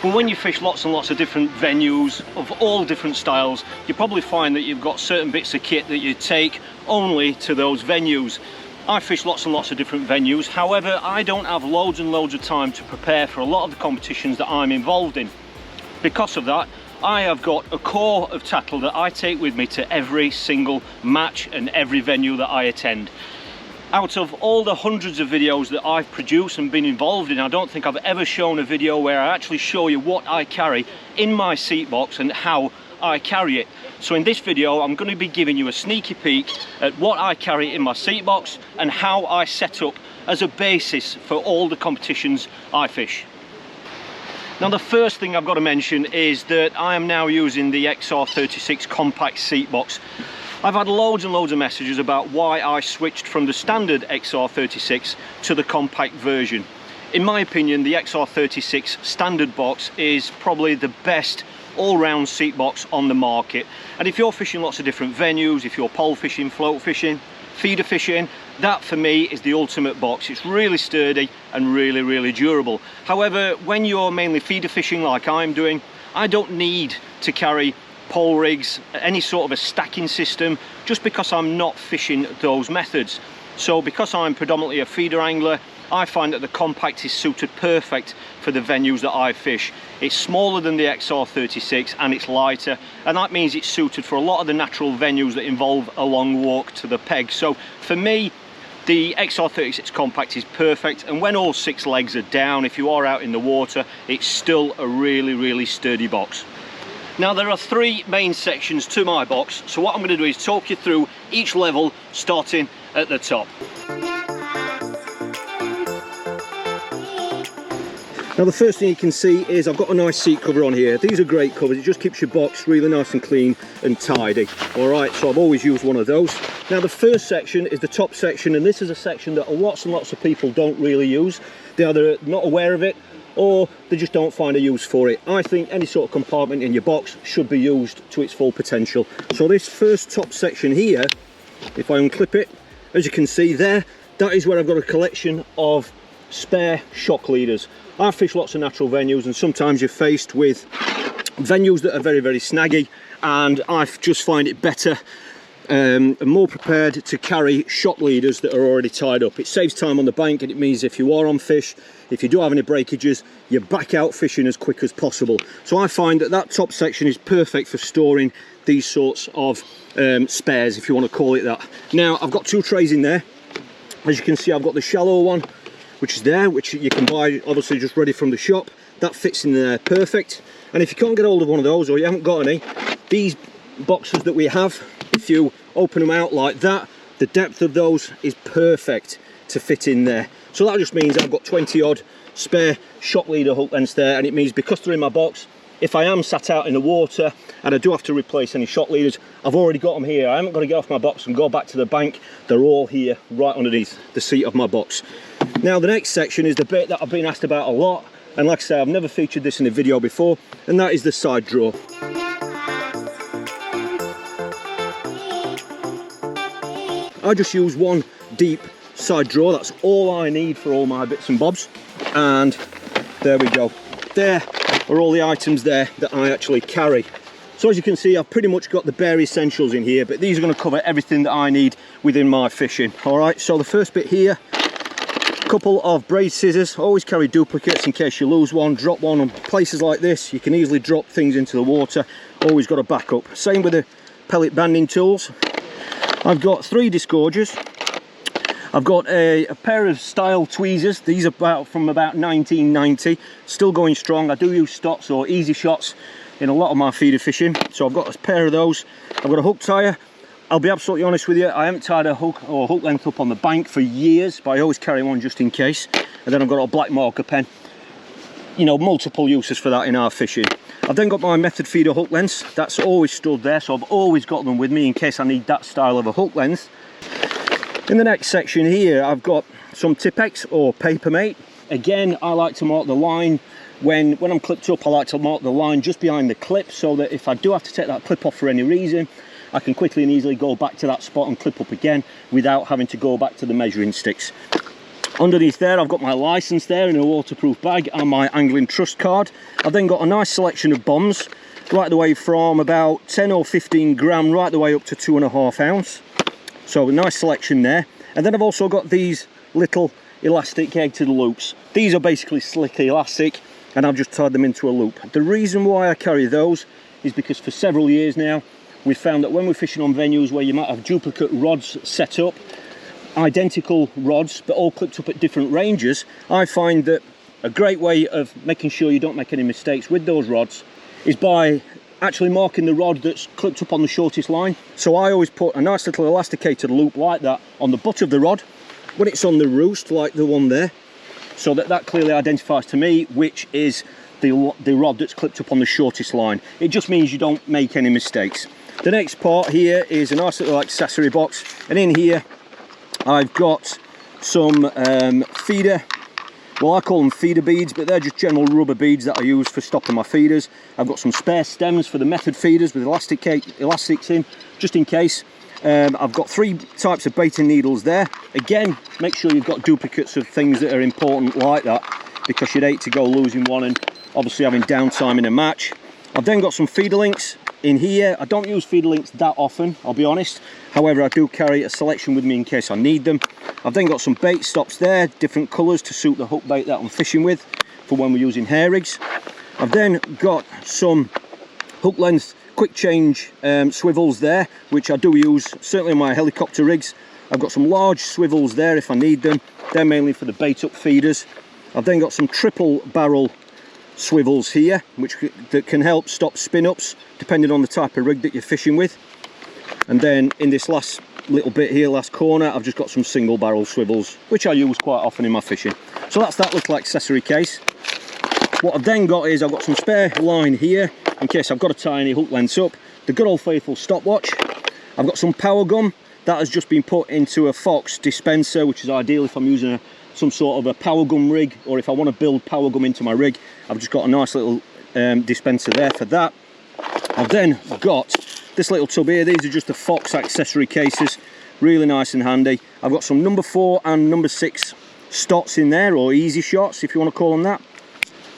But when you fish lots and lots of different venues of all different styles, you probably find that you've got certain bits of kit that you take only to those venues. I fish lots and lots of different venues, however I don't have loads and loads of time to prepare for a lot of the competitions that I'm involved in. Because of that, I have got a core of tackle that I take with me to every single match and every venue that I attend. Out of all the hundreds of videos that I've produced and been involved in, I don't think I've ever shown a video where I actually show you what I carry in my seat box and how I carry it. So in this video I'm going to be giving you a sneaky peek at what I carry in my seat box and how I set up as a basis for all the competitions I fish. Now the first thing I've got to mention is that I am now using the XR36 compact seat box. I've had loads and loads of messages about why I switched from the standard XR36 to the compact version. In my opinion, the XR36 standard box is probably the best all-round seat box on the market. And if you're fishing lots of different venues, if you're pole fishing, float fishing, feeder fishing, that for me is the ultimate box. It's really sturdy and really durable. However, when you're mainly feeder fishing like I'm doing, I don't need to carry pole rigs, any sort of a stacking system, just because I'm not fishing those methods. So because I'm predominantly a feeder angler, I find that the compact is suited perfect for the venues that I fish. It's smaller than the XR36 and it's lighter, and that means it's suited for a lot of the natural venues that involve a long walk to the peg. So for me, the XR36 compact is perfect, and when all 6 legs are down, if you are out in the water, it's still a really sturdy box. Now there are 3 main sections to my box, so what I'm going to do is talk you through each level starting at the top. Now the first thing you can see is I've got a nice seat cover on here. These are great covers, it just keeps your box really nice and clean and tidy. Alright, so I've always used one of those. Now the first section is the top section, and this is a section that lots and lots of people don't really use. They're either not aware of it or they just don't find a use for it. I think any sort of compartment in your box should be used to its full potential. So this first top section here, if I unclip it, as you can see there, that is where I've got a collection of spare shock leaders. I fish lots of natural venues, and sometimes you're faced with venues that are very snaggy, and I just find it better and more prepared to carry shock leaders that are already tied up. It saves time on the bank, and it means if you are on fish, if you do have any breakages, you're back out fishing as quick as possible. So I find that that top section is perfect for storing these sorts of spares, if you want to call it that. Now I've got 2 trays in there. As you can see, I've got the shallow one, which is there, which you can buy obviously just ready from the shop. That fits in there perfect. And if you can't get hold of one of those, or you haven't got any, these boxes that we have, if you open them out like that, the depth of those is perfect to fit in there. So that just means I've got 20 odd spare shock leader hook lengths there, and it means because they're in my box, if I am sat out in the water and I do have to replace any shock leaders, I've already got them here. I haven't got to get off my box and go back to the bank. They're all here right underneath the seat of my box. Now the next section is the bit that I've been asked about a lot, and like I say, I've never featured this in a video before, and that is the side drawer. I just use one deep side drawer. That's all I need for all my bits and bobs, and there we go. There are all the items there that I actually carry. So as you can see, I've pretty much got the bare essentials in here, but these are going to cover everything that I need within my fishing. All right, so the first bit here, a couple of braid scissors. Always carry duplicates in case you lose one, drop one. On places like this, you can easily drop things into the water. Always got a backup. Same with the pellet banding tools. I've got 3 disgorgers. I've got a pair of style tweezers. These are from about 1990, still going strong. I do use stots or easy shots in a lot of my feeder fishing, so I've got a pair of those. I've got a hook tire. I'll be absolutely honest with you, I haven't tied a hook or hook length up on the bank for years, but I always carry one just in case. And then I've got a black marker pen. You know, multiple uses for that in our fishing. I've then got my method feeder hook lengths. That's always stood there, so I've always got them with me in case I need that style of a hook length. In the next section here, I've got some Tipex or Papermate. Again, I like to mark the line when I'm clipped up. I like to mark the line just behind the clip, so that if I do have to take that clip off for any reason, I can quickly and easily go back to that spot and clip up again without having to go back to the measuring sticks. Underneath there I've got my license there in a waterproof bag and my angling trust card. I've then got a nice selection of bombs, right the way from about 10 or 15 gram right the way up to 2.5 ounce. So a nice selection there. And then I've also got these little elasticated loops. These are basically slick elastic, and I've just tied them into a loop. The reason why I carry those is because for several years now we've found that when we're fishing on venues where you might have duplicate rods set up, identical rods but all clipped up at different ranges, I find that a great way of making sure you don't make any mistakes with those rods is by actually marking the rod that's clipped up on the shortest line. So I always put a nice little elasticated loop like that on the butt of the rod when it's on the roost, like the one there, so that clearly identifies to me which is the rod that's clipped up on the shortest line. It just means you don't make any mistakes. The next part here is a nice little accessory box, and in here I've got some feeder, well I call them feeder beads, but they're just general rubber beads that I use for stopping my feeders. I've got some spare stems for the method feeders with elastics in, just in case. I've got 3 types of baiting needles there. Again, make sure you've got duplicates of things that are important like that, because you'd hate to go losing one and obviously having downtime in a match. I've then got some feeder links in here. I don't use feeder links that often, I'll be honest. However, I do carry a selection with me in case I need them. I've then got some bait stops there, different colours to suit the hook bait that I'm fishing with for when we're using hair rigs. I've then got some hook length quick change swivels there, which I do use certainly on my helicopter rigs. I've got some large swivels there if I need them. They're mainly for the bait up feeders. I've then got some triple barrel swivels here, that can help stop spin ups depending on the type of rig that you're fishing with. And then in this last little bit here, last corner, I've just got some single barrel swivels, which I use quite often in my fishing. So that's that little accessory case. What I've then got is I've got some spare line here in case I've got to tie any hook lengths up. The good old faithful stopwatch. I've got some power gum that has just been put into a Fox dispenser, which is ideal if I'm using some sort of a power gum rig, or if I want to build power gum into my rig. I've just got a nice little dispenser there for that. I've then got this little tub here. These are just the Fox accessory cases, really nice and handy. I've got some number 4 and number 6 stots in there, or easy shots if you want to call them that.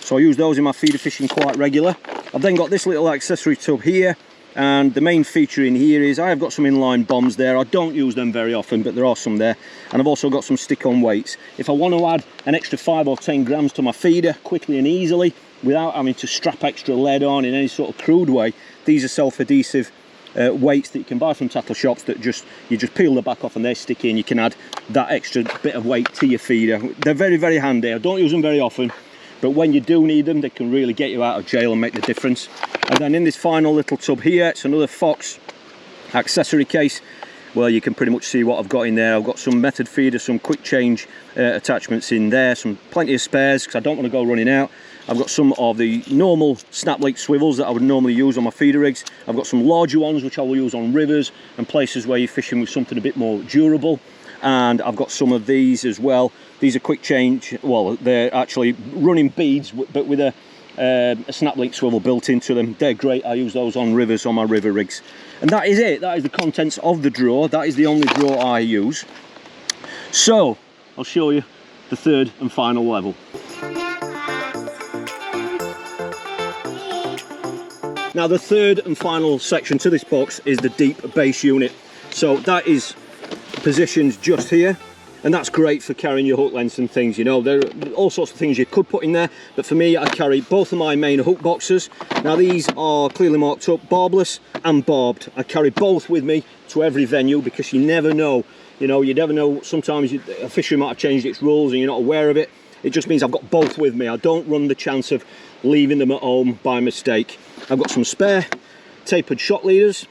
So I use those in my feeder fishing quite regular. I've then got this little accessory tub here, and the main feature in here is I have got some inline bombs there. I don't use them very often, but there are some there. And I've also got some stick-on weights. If I want to add an extra 5 or 10 grams to my feeder quickly and easily without having to strap extra lead on in any sort of crude way, these are self-adhesive weights that you can buy from tackle shops that you just peel the back off and they stick in. You can add that extra bit of weight to your feeder. They're very, very handy. I don't use them very often, but when you do need them, they can really get you out of jail and make the difference. And then in this final little tub here, it's another Fox accessory case. Well, you can pretty much see what I've got in there. I've got some method feeders, some quick change attachments in there, plenty of spares because I don't want to go running out. I've got some of the normal snap link swivels that I would normally use on my feeder rigs. I've got some larger ones which I will use on rivers and places where you're fishing with something a bit more durable. And I've got some of these as well. These are quick change, well, they're actually running beads, but with a snap link swivel built into them. They're great. I use those on rivers, on my river rigs. And that is it. That is the contents of the drawer. That is the only drawer I use. So I'll show you the third and final level. Now the third and final section to this box is the deep base unit. So that is positioned just here, and that's great for carrying your hook lengths and things. You know, there are all sorts of things you could put in there, but for me I carry both of my main hook boxes. Now these are clearly marked up, barbless and barbed. I carry both with me to every venue because you never know. You know, you never know, sometimes a fishery might have changed its rules and you're not aware of it. It just means I've got both with me. I don't run the chance of leaving them at home by mistake. I've got some spare tapered shot leaders.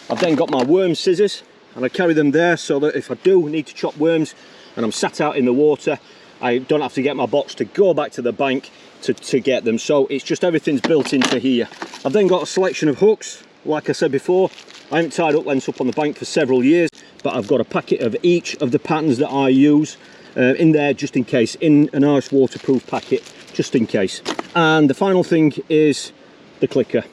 I've then got my worm scissors, and I carry them there so that if I do need to chop worms and I'm sat out in the water, I don't have to get my box to go back to the bank to get them. So it's just everything's built into here. I've then got a selection of hooks. Like I said before, I haven't tied hook lengths up on the bank for several years, but I've got a packet of each of the patterns that I use in there just in case, in a nice waterproof packet just in case. And the final thing is the clicker.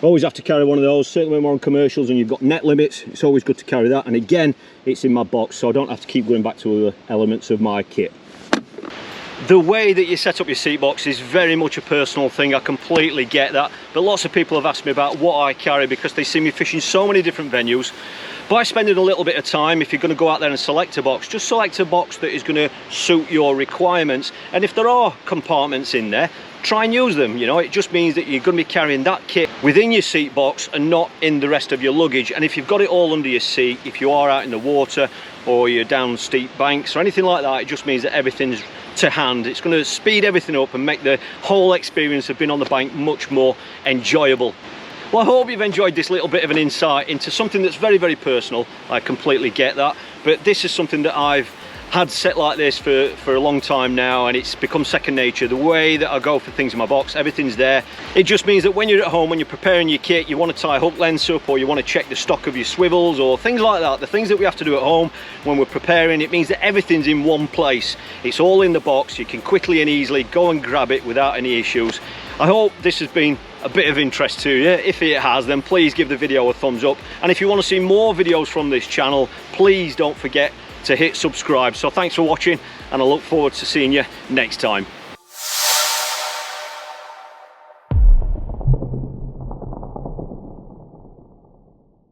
Always have to carry one of those, certainly when we're on commercials and you've got net limits. It's always good to carry that, and again, it's in my box, so I don't have to keep going back to other elements of my kit. The way that you set up your seat box is very much a personal thing. I completely get that, but lots of people have asked me about what I carry because they see me fishing so many different venues. By spending a little bit of time, if you're going to go out there and select a box, just select a box that is going to suit your requirements. And if there are compartments in there, try and use them. You know, it just means that you're going to be carrying that kit within your seat box and not in the rest of your luggage. And if you've got it all under your seat, if you are out in the water or you're down steep banks or anything like that, it just means that everything's to hand. It's going to speed everything up and make the whole experience of being on the bank much more enjoyable. Well, I hope you've enjoyed this little bit of an insight into something that's very, very personal. I completely get that, but this is something that I've had set like this for a long time now, and it's become second nature. The way that I go for things in my box, everything's there. It just means that when you're at home, when you're preparing your kit, you want to tie hook lengths up, or you want to check the stock of your swivels or things like that, the things that we have to do at home when we're preparing, it means that everything's in one place. It's all in the box. You can quickly and easily go and grab it without any issues. I hope this has been a bit of interest to you. If it has, then please give the video a thumbs up, and if you want to see more videos from this channel, please don't forget to hit subscribe. So thanks for watching, and I look forward to seeing you next time.